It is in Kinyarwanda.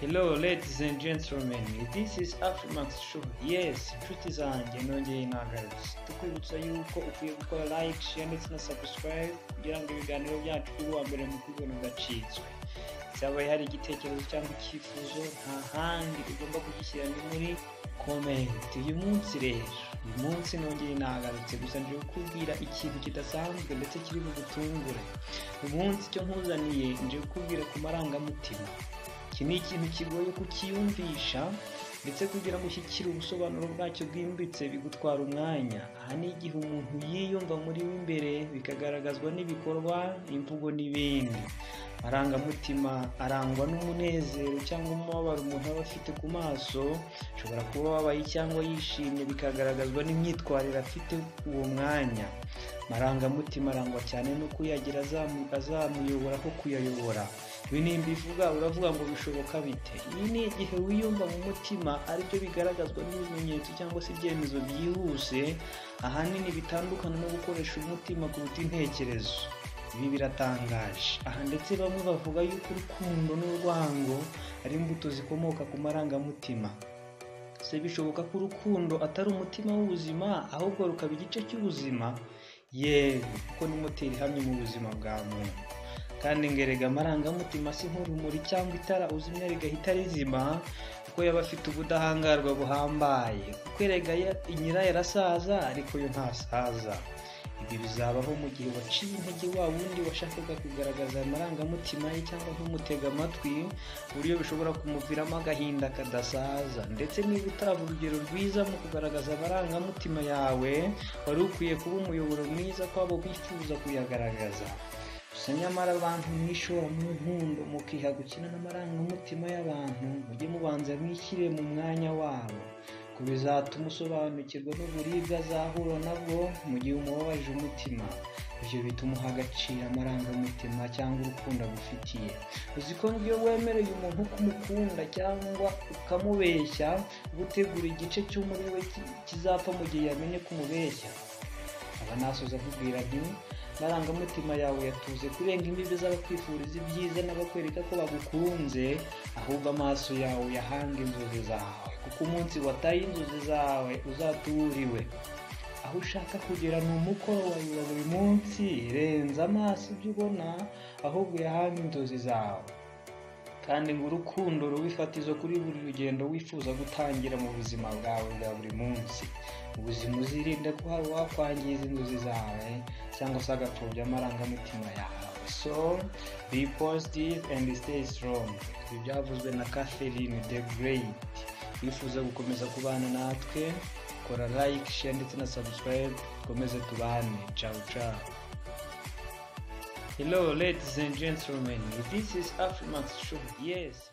Hello ladies and gentlemen, this is Afrimax Show. Yes, inshuti zanjye nongeye nagarutse. Tukwibutsa yuko ukwiye gukora like, share ndetse na subscribe kugira ngo ibiganiro byacu bibe uwa mbere mu kubibona udacitswe. Cyabaye hari igitekerezo cyangwa icyifuzo nta handi ugomba kugishyira ni muri comment. Uyu munsi nongeye nagarutse gusa nje kukubwira ikintu kidasanzwe ndetse kiri bugutungure. Uyu munsi cyo nkuzaniye nje kukubwira ku marangamutima. Iki ni ikintu kigoye kukiyumvisha ndetse kugira ngo ushyikire ubusobanuro bwacyo bwimbitse bigutwara umwanya. Aha ni igihe umuntu yiyumva muri we imbere bikagaragazwa n'ibikorwa, imvugo n'ibindi. Marangamutima arangwa n'umunezero cyangwa umubabaro umuntu aba afite ku maso, ashobora kuba ababaye cyangwa yishimye bikagaragazwa n'imyitwarire afite uwo mwanya. Marangamutima arangwa cyane no kuyagira azamuyobora ko kuyayobora. Ibi nimbivuga uravuga ngo bishoboka bite? Iyi ni igihe wiyumva mu mutima aribyo bigaragazwa n'ibimenyetso cyangwa se ibyemezo byihuse, ahanini bitandukana no gukoresha umutima kuruta intekerezo. Ibi biratangaje. Aha ndetse bamwe bavuga yuko urukundo n'urwango ari imbuto zikomoka ku marangamutima. Se bishoboka ko urukundo atari umutima w'ubuzima ahubwo rukaba igice cy'ubuzima? Yewe, kuko ni moteri ihamye mu buzima bwa muntu. Kandi ngerega amarangamutima si nk'urumuri cyangwa itara uzimya rigahita rizima, kuko yaba afite ubudahangarwa buhambaye. Kuko erega nyirayo arasaza ariko yo ntasaza. Ibi bizabaho mu gihe waciye intege wa wundi washakaga kugaragaza amarangamutima ye cyangwa ntumutega amatwi, uburyo bishobora kumuviramo agahinda kadasaza. Ndetse niba utaba urugero rwiza mu kugaragaza amarangamutima yawe, wari ukwiye kuba umuyoboro mwiza kw'abo bifuza kuyagaragaza. Gusa nyamara abantu mwishora mu nkundo mukiha gukina n'amarangamutima y'abantu, mujye mubanza mwishyire mu mwanya wabo, ko bizatuma usobanukirwa n'uburibwe azahura nabwo mu gihe umubabaje umutima. Ibyo bituma uha agaciro amarangamutima cyangwa urukundo agufitiye. Uzi ko iyo wemereye umuntu kumukunda cyangwa ukamubeshya, gutegura igice cy'umuri we kizapfa mu gihe yamenye kumubeshya. Aba nasoza kubwira nti marangamutima yawe yatuze kurenga imbibi z'abakwifuriza ibyiza n'abakwereka ko bagukunze, ahubwo amaso yawe yahanga inzozi zawe, kuko umunsi wataye inzozi zawe uzaturiwe. Aho ushaka kugera ni umukoro wawe wa buri munsi. Renza amaso ibyo ubona ahubwo yahanga inzozi zawe. Kandi ngo urukundo rubifatizo kuri buri rugendo wifuza gutangira mu buzima bwawe bwa buri munsi. Ubuzima uzirinde ko hari wakwangiza inzozi zawe cyangwa se agapfobya amarangamutima yawe. So be positive and stay strong. Ibi byavuzwe na Catherine the Great. Wifuza gukomeza kubana natwe, kora like, share ndetse na subscribe. Komeze tubane. Ciao ciao. Hello ladies and gentlemen, this is Afrimax Show. Yes.